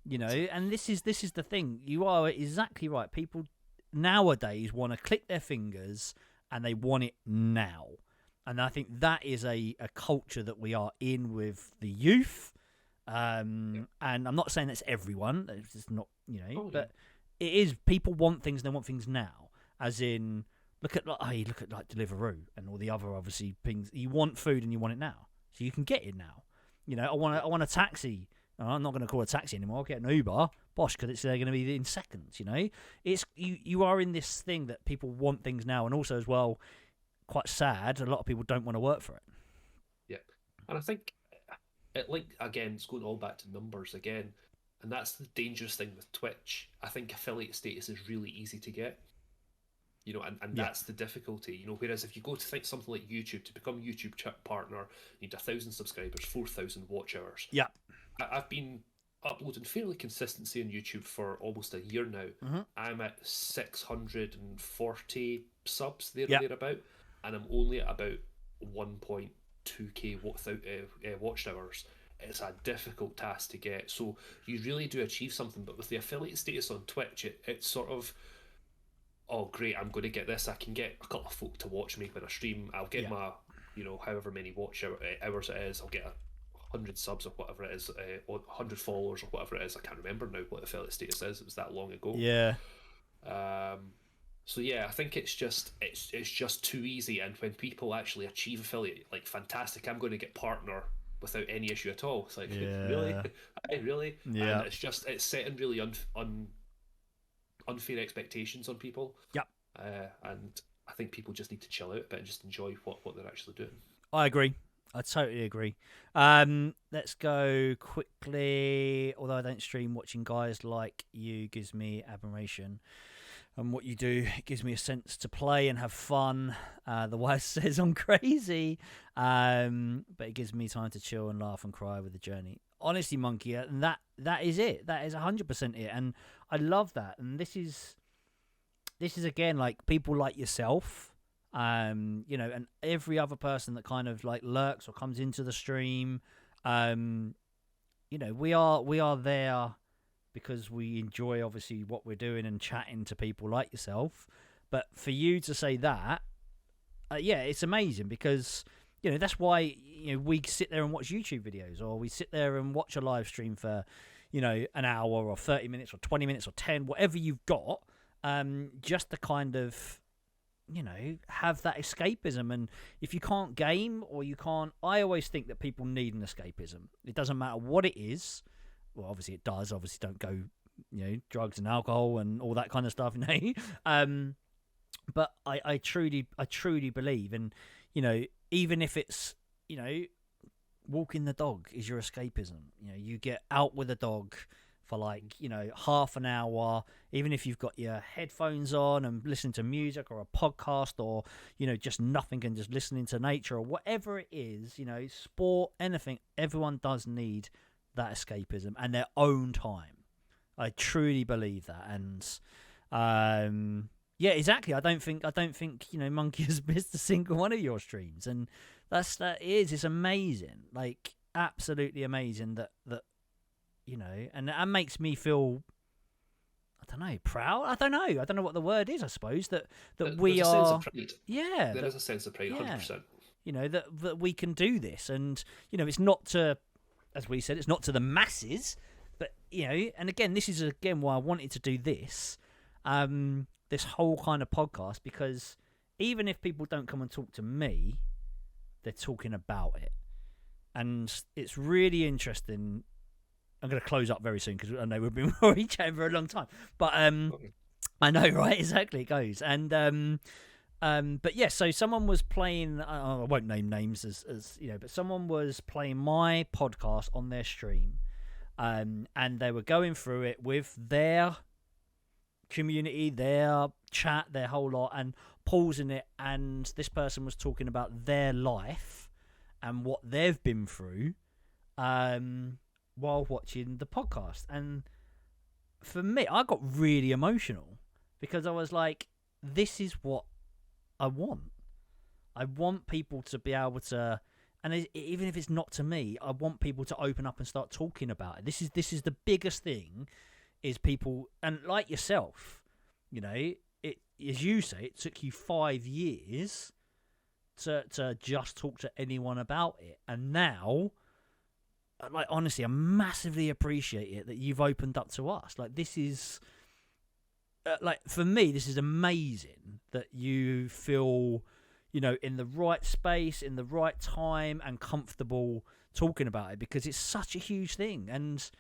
you know. And this is the thing. You are exactly right. People nowadays want to click their fingers and they want it now. And I think that is a culture that we are in with the youth. And I'm not saying that's everyone. It's just not, you know, but it is. People want things. And they want things now. As in, look at like Deliveroo and all the other obviously things. You want food and you want it now, so you can get it now. You know, I want a taxi. I'm not going to call a taxi anymore. I'll get an Uber, bosh, because they're going to be in seconds. You know, it's you are in this thing that people want things now, and also as well, quite sad. A lot of people don't want to work for it. Yeah, and I think again, it's going all back to numbers again, and that's the dangerous thing with Twitch. I think affiliate status is really easy to get. You know, and that's the difficulty. You know, whereas if you go to think something like YouTube, to become a YouTube partner, you need 1,000 subscribers, 4,000 watch hours. Yeah. I've been uploading fairly consistently on YouTube for almost a year now. Mm-hmm. I'm at 640 subs there or thereabout, and I'm only at about 1.2k watch hours. It's a difficult task to get, so you really do achieve something. But with the affiliate status on Twitch, it's sort of, oh great, I'm going to get this. I can get a couple of folk to watch me when I stream. I'll get my, you know, however many watch hours it is. I'll get 100 subs or whatever it is, or 100 followers or whatever it is. I can't remember now what affiliate status is. It was that long ago. Yeah. So yeah, I think it's just too easy. And when people actually achieve affiliate, like, fantastic, I'm going to get partner without any issue at all. It's like, really, really, yeah. And it's setting really unfair expectations on people. Yep. And I think people just need to chill out a bit and just enjoy what they're actually doing. I agree. I totally agree. Let's go quickly. Although I don't stream, watching guys like you gives me admiration. And what you do, it gives me a sense to play and have fun. The wife says I'm crazy, but it gives me time to chill and laugh and cry with the journey. Honestly, Monkey, and that is it. That is 100% it. And I love that. And this is again, like, people like yourself. You know, and every other person that kind of like lurks or comes into the stream, you know, we are there because we enjoy obviously what we're doing and chatting to people like yourself. But for you to say that, yeah, it's amazing, because, you know, that's why, you know, we sit there and watch YouTube videos, or we sit there and watch a live stream for, you know, an hour or 30 minutes or 20 minutes or 10, whatever you've got, just to kind of, you know, have that escapism. And if you can't game, or you can't, I always think that people need an escapism. It doesn't matter what it is. Well, obviously it does. Obviously, don't go, you know, drugs and alcohol and all that kind of stuff, you know. But I truly believe, and, you know, even if it's, you know, walking the dog is your escapism. You know, you get out with a dog for, like, you know, half an hour, even if you've got your headphones on and listening to music or a podcast, or, you know, just nothing and just listening to nature or whatever it is, you know, sport, anything. Everyone does need that escapism and their own time. I truly believe that. And yeah, exactly. I don't think you know, Monkey has missed a single one of your streams, and it's amazing, like, absolutely amazing that you know, and that makes me feel, I don't know, proud. I don't know what the word is. I suppose that we are. Sense of pride. Yeah, there is a sense of pride, 100%. You know, that we can do this, and, you know, it's not to, as we said, it's not to the masses, but, you know, and again, this is again why I wanted to do this, this whole kind of podcast, because even if people don't come and talk to me, they're talking about it. and it's really interesting. I'm going to close up very soon because I know we've been already chatting for a long time. But I know, right? Exactly, it goes. And but yeah, so someone was playing. I won't name names as you know, but someone was playing my podcast on their stream, and they were going through it with their community, their chat, their whole lot, and pausing it. And this person was talking about their life and what they've been through, while watching the podcast. And for me, I got really emotional because I was like, this is what I want. I want people to be able to, and even if it's not to me, I want people to open up and start talking about it. This is the biggest thing, is people, and like yourself, you know, it, as you say, it took you 5 years to just talk to anyone about it, and now, like, honestly, I massively appreciate it that you've opened up to us. Like, this is, like, for me, this is amazing that you feel, you know, in the right space, in the right time, and comfortable talking about it, because it's such a huge thing. And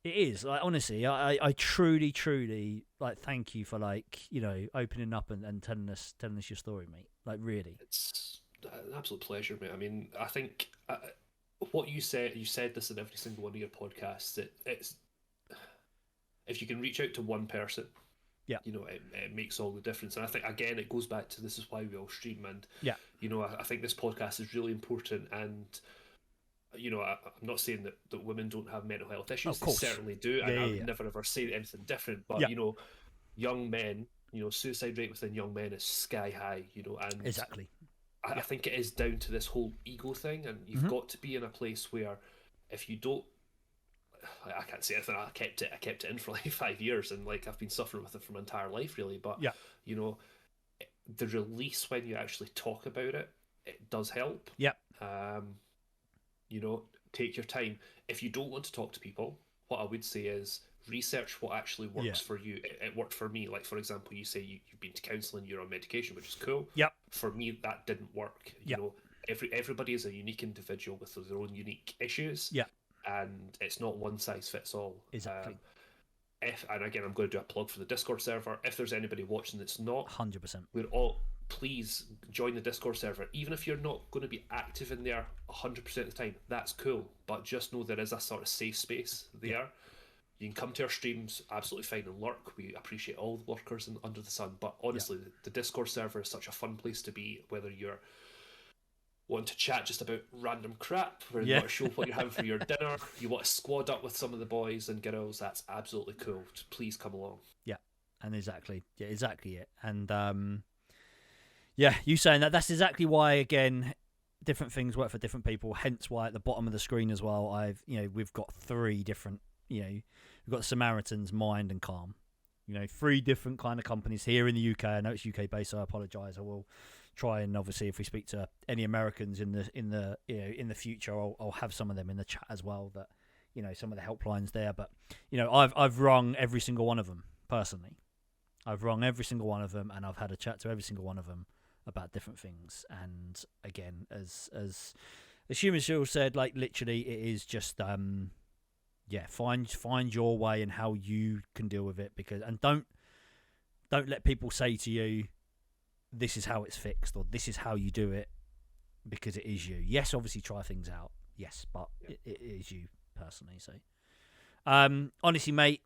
it is, like, honestly, I truly, like, thank you for, like, you know, opening up and telling us your story, mate. Like, really. It's an absolute pleasure, mate. I mean, I think what you said this in every single one of your podcasts, it's, if you can reach out to one person, yeah, you know, it makes all the difference. And I think, again, it goes back to, this is why we all stream. And yeah, you know, I think this podcast is really important. And you know, I'm not saying that women don't have mental health issues. of course. They certainly do, and Yeah, I yeah, would yeah. never ever say anything different. But Yeah. you know, young men, you know, suicide rate within young men is sky high. You know, and Exactly. I think it is down to this whole ego thing, and you've got to be in a place where, if you don't, I can't say anything. I kept it in for like 5 years, and like, I've been suffering with it for my entire life, really. But Yeah. you know, the release when you actually talk about it, it does help. Yeah. You know, take your time. If you don't want to talk to people, what I would say is research what actually works for you. It worked for me. Like, for example, you say you've been to counselling, you're on medication, which is cool. Yep. For me, that didn't work. You know, everybody is a unique individual with their own unique issues. Yeah. And it's not one size fits all. Exactly. And again, I'm going to do a plug for the Discord server. If there's anybody watching that's not, 100%, we're all, please join the Discord server. Even if you're not going to be active in there 100% of the time, that's cool. But just know there is a sort of safe space there. Yeah. You can come to our streams, absolutely fine, and lurk. We appreciate all the lurkers under the sun. But honestly, the Discord server is such a fun place to be, whether you're want to chat just about random crap, or you want to show what you're having for your dinner, you want to squad up with some of the boys and girls, that's absolutely cool. Please come along. Yeah, and exactly it. And yeah, you saying that's exactly why, again, different things work for different people, hence why at the bottom of the screen as well, we've got 3 different, we've got Samaritans, Mind, and Calm. 3 different kind of companies here in the UK. I know it's UK based, so I apologise. I will try, and obviously if we speak to any Americans in the future, I'll have some of them in the chat as well, that some of the helplines there. But I've rung every single one of them personally. I've rung every single one of them, and I've had a chat to every single one of them about different things. And again, as HumanShieldz said, like, literally it is just find your way and how you can deal with it, because don't let people say to you, this is how it's fixed, or this is how you do it, because it is you. Yes, obviously try things out. Yes, but it is you personally. So, honestly, mate,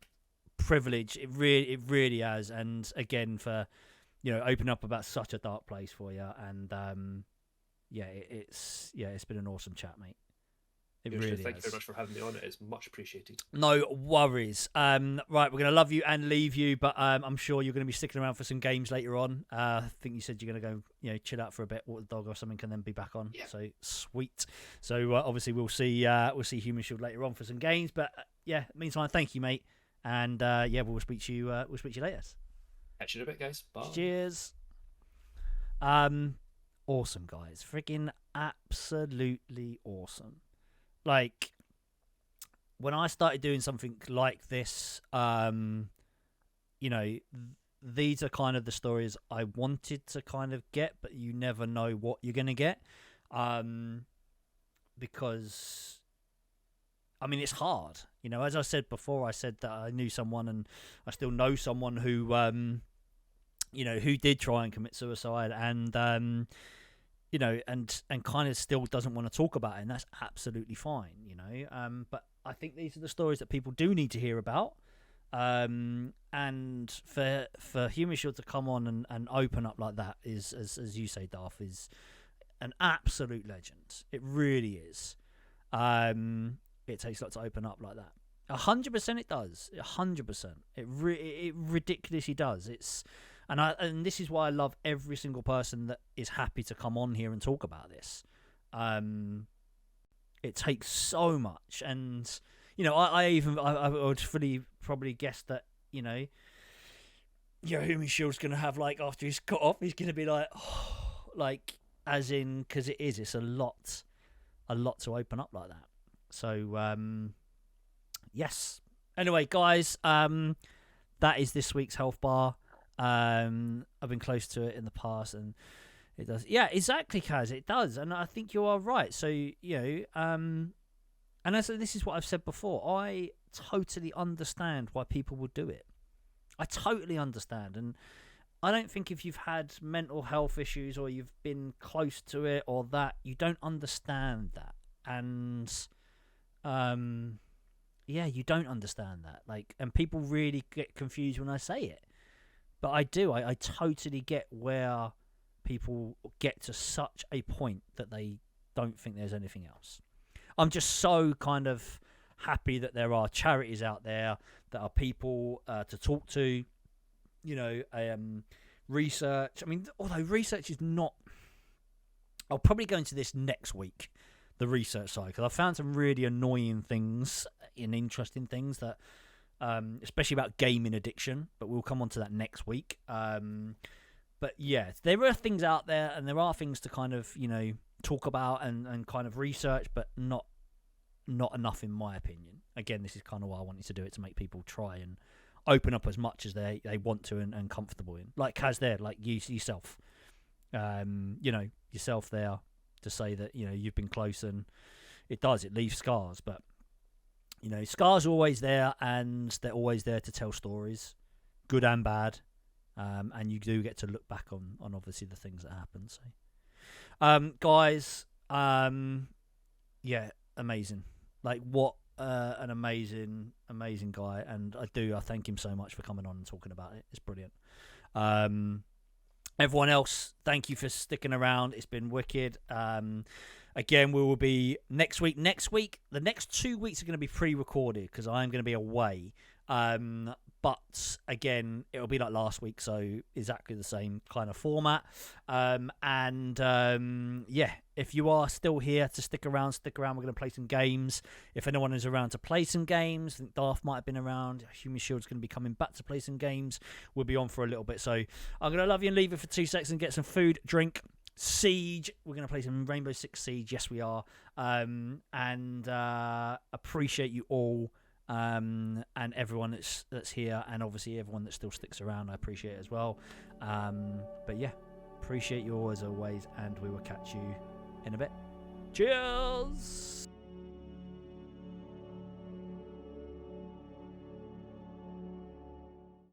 privilege. It really has. And again, for open up about such a dark place for you. And it's been an awesome chat, mate. Thank you very much for having me on. It is much appreciated. No worries. Right, we're going to love you and leave you, but I'm sure you're going to be sticking around for some games later on. I think you said you're going to go, chill out for a bit, walk the dog or something, and then be back on. Yeah. So sweet. So obviously we'll see HumanShieldz later on for some games. But meantime, thank you, mate, and we'll speak to you. We'll speak to you later. Catch you in a bit, guys. Bye. Cheers. Awesome, guys. Freaking absolutely awesome. Like, when I started doing something like this, these are kind of the stories I wanted to kind of get, but you never know what you're going to get. because I mean, it's hard. You know, as I said before, I said that I knew someone, and I still know someone who, you know, who did try and commit suicide, and you know, and kind of still doesn't want to talk about it, and that's absolutely fine. You know, but I think these are the stories that people do need to hear about. And for HumanShieldz to come on and open up like that is, as you say, Darth, is an absolute legend. It really is. It takes a lot to open up like that. 100% it does. 100%. It ridiculously does. And this is why I love every single person that is happy to come on here and talk about this. It takes so much, and you know, I would fully probably guess that, you know, HumanShield's gonna have, like, after he's got off, he's gonna be like, oh, like, as in, because it's a lot to open up like that. So yes. Anyway, guys, that is this week's health bar. I've been close to it in the past, and it does. Yeah, exactly, Kaz. It does, and I think you are right. So, you know, and this is what I've said before. I totally understand why people would do it. I totally understand, and I don't think if you've had mental health issues or you've been close to it or that, you don't understand that. And yeah, you don't understand that. Like, and people really get confused when I say it. But I do. I totally get where people get to such a point that they don't think there's anything else. I'm just so kind of happy that there are charities out there, that are people to talk to, you know, research. I mean, although research is not... I'll probably go into this next week, the research side, because I found some really annoying things and interesting things that... especially about gaming addiction, but we'll come on to that next week. But yeah, there are things out there, and there are things to kind of, you know, talk about and kind of research, but not enough, in my opinion. Again, this is kind of why I wanted to do it, to make people try and open up as much as they want to and comfortable in. Like Kaz there, like yourself. You know, yourself there, to say that, you know, you've been close, and it leaves scars, but you know, scars are always there, and they're always there to tell stories, good and bad. And you do get to look back on obviously the things that happen. So, guys, yeah, amazing. Like, what an amazing guy, and I thank him so much for coming on and talking about it. It's brilliant. Everyone else, thank you for sticking around. It's been wicked. Again, we will be next week. The next 2 weeks are going to be pre-recorded because I'm going to be away. But again, it'll be like last week, so exactly the same kind of format. Yeah, if you are still here to stick around. We're going to play some games. If anyone is around to play some games, I think Darth might have been around. HumanShield's going to be coming back to play some games. We'll be on for a little bit. So I'm going to love you and leave it for 2 seconds and get some food, drink. Siege. We're going to play some Rainbow Six Siege. Yes, we are. Appreciate you all. And everyone that's here, and obviously everyone that still sticks around, I appreciate it as well. But yeah, appreciate you all as always, and we will catch you in a bit. Cheers.